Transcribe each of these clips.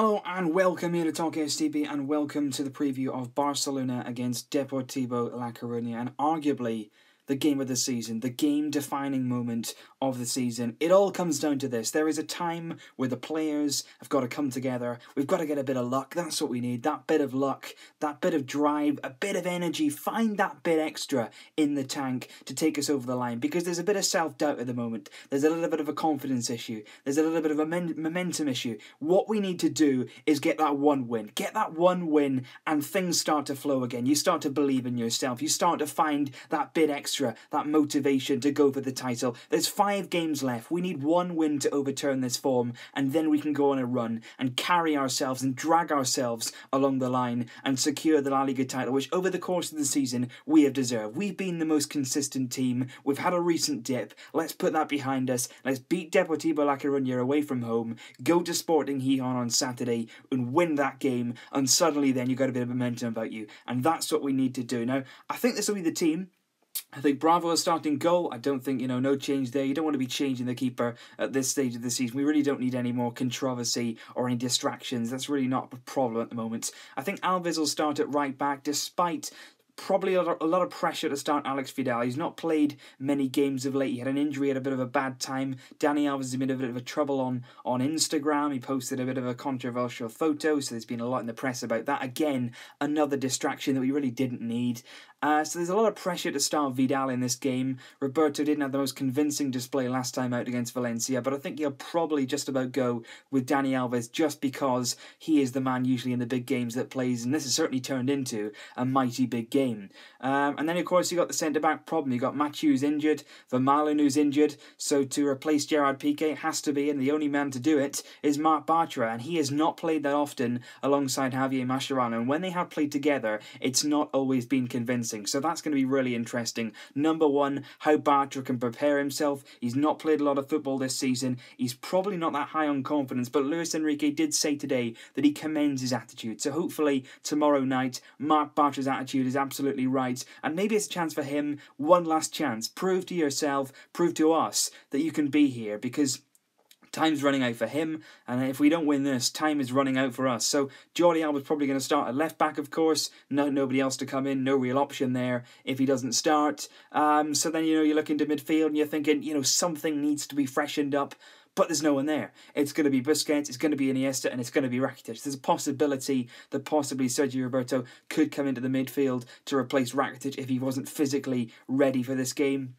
Hello and welcome here to Talk STB and welcome to the preview of Barcelona against Deportivo La Coruña, and arguably the game of the season, the game-defining moment of the season. It all comes down to this. There is a time where the players have got to come together. We've got to get a bit of luck. That's what we need. That bit of luck, that bit of drive, a bit of energy. Find that bit extra in the tank to take us over the line, because there's a bit of self-doubt at the moment. There's a little bit of a confidence issue. There's a little bit of a momentum issue. What we need to do is get that one win. Get that one win and things start to flow again. You start to believe in yourself. You start to find that bit extra, that motivation to go for the title. There's 5 games left. We need one win to overturn this form, and then we can go on a run and carry ourselves and drag ourselves along the line and secure the La Liga title, which over the course of the season we have deserved. We've been the most consistent team. We've had a recent dip. Let's put that behind us. Let's beat Deportivo La Coruña away from home, go to Sporting Gijón on Saturday and win that game, and suddenly then you've got a bit of momentum about you, and that's what we need to do. Now, I think this will be the team. I think Bravo is starting goal. I don't think, no change there. You don't want to be changing the keeper at this stage of the season. We really don't need any more controversy or any distractions. That's really not a problem at the moment. I think Alves will start at right back, despite probably a lot of pressure to start Alex Vidal. He's not played many games of late. He had an injury, had a bit of a bad time. Dani Alves has been a bit of a trouble on Instagram. He posted a bit of a controversial photo, so there's been a lot in the press about that. Again, another distraction that we really didn't need. So there's a lot of pressure to start Vidal in this game. Roberto didn't have the most convincing display last time out against Valencia, but I think he'll probably just about go with Dani Alves just because he is the man usually in the big games that plays, and this has certainly turned into a mighty big game. And then, of course, you got the centre-back problem. You got Mathieu's injured, Vermaelen who's injured, so to replace Gerard Piqué has to be, and the only man to do it is Marc Bartra, and he has not played that often alongside Javier Mascherano, and when they have played together, it's not always been convincing. So that's going to be really interesting. Number one, how Bartra can prepare himself. He's not played a lot of football this season. He's probably not that high on confidence, but Luis Enrique did say today that he commends his attitude. So hopefully tomorrow night, Marc Bartra's attitude is absolutely right. And maybe it's a chance for him, one last chance. Prove to yourself, prove to us that you can be here, because time's running out for him, and if we don't win this, time is running out for us. So Jordi Alba's probably going to start at left back, of course. Nobody else to come in, no real option there if he doesn't start. So then, you're looking to midfield and you're thinking, something needs to be freshened up. But there's no one there. It's going to be Busquets, it's going to be Iniesta, and it's going to be Rakitic. There's a possibility that possibly Sergio Roberto could come into the midfield to replace Rakitic if he wasn't physically ready for this game,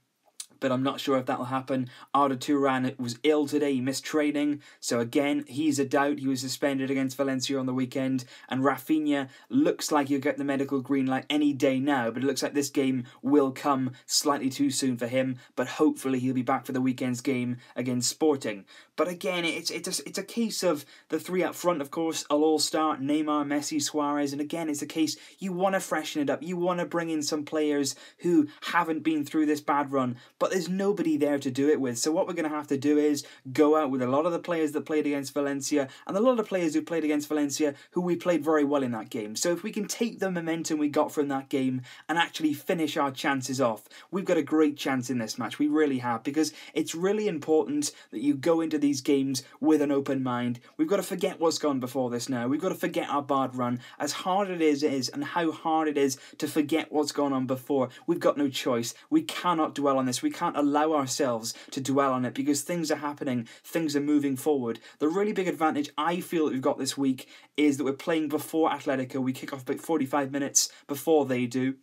but I'm not sure if that will happen. Arda Turan was ill today, he missed training, so again, he's a doubt. He was suspended against Valencia on the weekend, and Rafinha looks like he'll get the medical green light any day now, but it looks like this game will come slightly too soon for him, but hopefully he'll be back for the weekend's game against Sporting. But again, it's a case of the 3 up front, of course, will all start, Neymar, Messi, Suarez, and again, it's a case you want to freshen it up, you want to bring in some players who haven't been through this bad run, but there's nobody there to do it with. So what we're going to have to do is go out with a lot of the players that played against Valencia, and a lot of the players who played against Valencia who we played very well in that game. So if we can take the momentum we got from that game and actually finish our chances off, we've got a great chance in this match. We really have, because it's really important that you go into these games with an open mind. We've got to forget what's gone before this now. We've got to forget our bad run. As hard it is, and how hard it is to forget what's gone on before, we've got no choice. We cannot dwell on this. We can't allow ourselves to dwell on it, because things are happening, things are moving forward. The really big advantage I feel that we've got this week is that we're playing before Atletico. We kick off about 45 minutes before they do.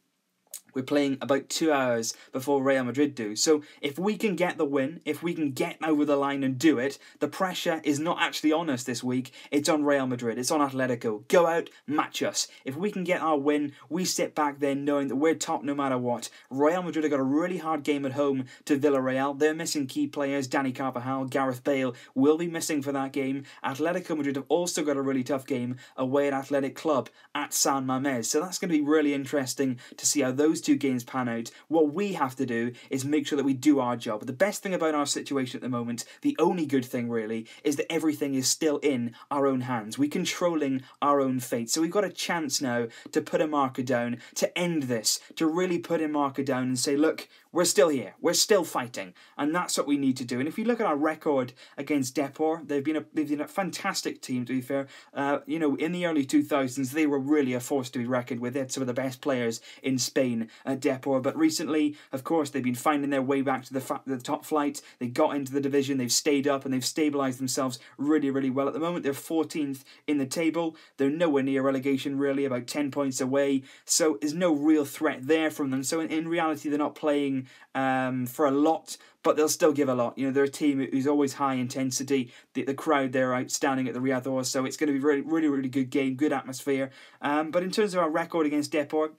We're playing about 2 hours before Real Madrid do. So if we can get the win, if we can get over the line and do it, the pressure is not actually on us this week. It's on Real Madrid. It's on Atletico. Go out, match us. If we can get our win, we sit back then knowing that we're top no matter what. Real Madrid have got a really hard game at home to Villarreal. They're missing key players. Dani Carvajal, Gareth Bale will be missing for that game. Atletico Madrid have also got a really tough game away at Athletic Club at San Mamés. So that's going to be really interesting to see how those two games pan out. What we have to do is make sure that we do our job. The best thing about our situation at the moment, the only good thing really, is that everything is still in our own hands. We're controlling our own fate. So we've got a chance now to put a marker down, to end this, to really put a marker down and say, look, we're still here. We're still fighting. And that's what we need to do. And if you look at our record against Depor, they've been a fantastic team, to be fair. You know, in the early 2000s, they were really a force to be reckoned with. They had some of the best players in Spain at Depor. But recently, of course, they've been finding their way back to the top flight. They got into the division. They've stayed up and they've stabilised themselves really, really well. At the moment, they're 14th in the table. They're nowhere near relegation, really, about 10 points away. So there's no real threat there from them. So in reality, they're not playing for a lot, but they'll still give a lot. You know, they're a team who's always high intensity. The crowd there are outstanding at the Riazor, so it's going to be really, really, really good game, good atmosphere. But in terms of our record against Depor,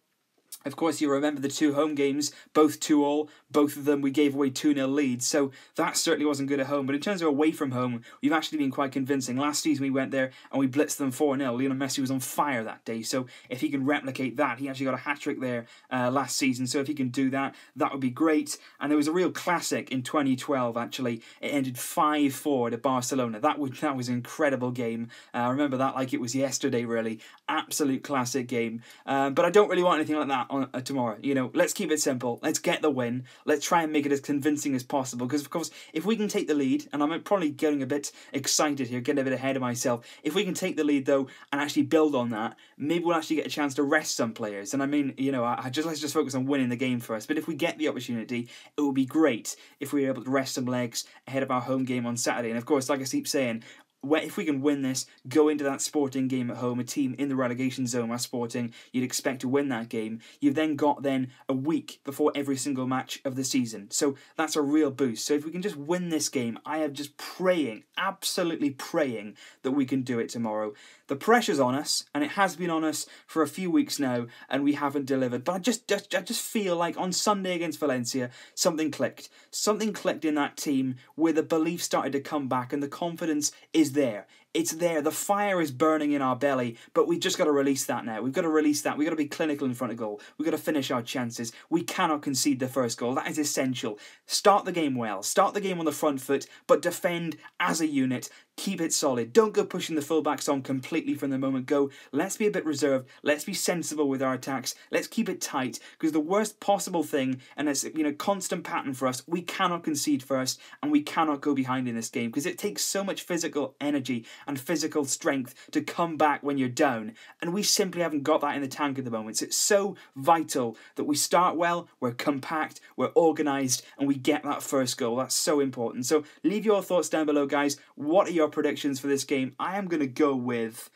of course, you remember the two home games, both 2-2. Both of them we gave away 2-0 leads, so that certainly wasn't good at home. But in terms of away from home, we've actually been quite convincing. Last season we went there and we blitzed them 4-0. Lionel Messi was on fire that day, so if he can replicate that, he actually got a hat-trick there last season, so if he can do that, that would be great. And there was a real classic in 2012, actually. It ended 5-4 to Barcelona. That was an incredible game. I remember that like it was yesterday, really. Absolute classic game. But I don't really want anything like that on tomorrow. You know, let's keep it simple. Let's get the win. Let's try and make it as convincing as possible. Because, of course, if we can take the lead, and I'm probably getting a bit excited here, getting a bit ahead of myself. If we can take the lead, though, and actually build on that, maybe we'll actually get a chance to rest some players. And I mean, you know, let's just focus on winning the game first. But if we get the opportunity, it would be great if we were able to rest some legs ahead of our home game on Saturday. And, of course, like I keep saying, if we can win this, go into that Sporting game at home, a team in the relegation zone as Sporting, you'd expect to win that game. You've then got a week before every single match of the season. So that's a real boost. So if we can just win this game, I am just praying, absolutely praying that we can do it tomorrow. The pressure's on us, and it has been on us for a few weeks now, and we haven't delivered. But I just feel like on Sunday against Valencia, something clicked. Something clicked in that team where the belief started to come back and the confidence is there. It's there. The fire is burning in our belly, but we've just got to release that now. We've got to release that. We've got to be clinical in front of goal. We've got to finish our chances. We cannot concede the first goal. That is essential. Start the game well. Start the game on the front foot, but defend as a unit. Keep it solid. Don't go pushing the fullbacks on completely from the moment go. Let's be a bit reserved. Let's be sensible with our attacks. Let's keep it tight, because the worst possible thing, and it's constant pattern for us, we cannot concede first, and we cannot go behind in this game, because it takes so much physical energy and physical strength to come back when you're down, and we simply haven't got that in the tank at the moment. So it's so vital that we start well, we're compact, we're organised, and we get that first goal. That's so important. So leave your thoughts down below, guys. What are your predictions for this game? I am going to go with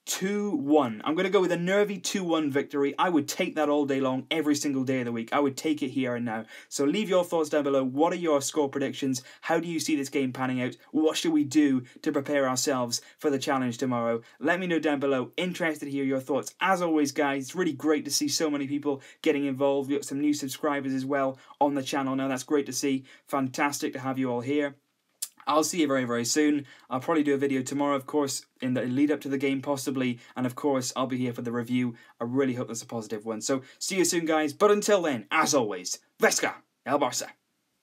2-1. I'm going to go with a nervy 2-1 victory. I would take that all day long, every single day of the week. I would take it here and now. So leave your thoughts down below. What are your score predictions? How do you see this game panning out? What should we do to prepare ourselves for the challenge tomorrow? Let me know down below. Interested to hear your thoughts. As always, guys, it's really great to see so many people getting involved. We've got some new subscribers as well on the channel now. That's great to see. Fantastic to have you all here. I'll see you very, very soon. I'll probably do a video tomorrow, of course, in the lead up to the game, possibly. And, of course, I'll be here for the review. I really hope that's a positive one. So, see you soon, guys. But until then, as always, Vesca El Barça.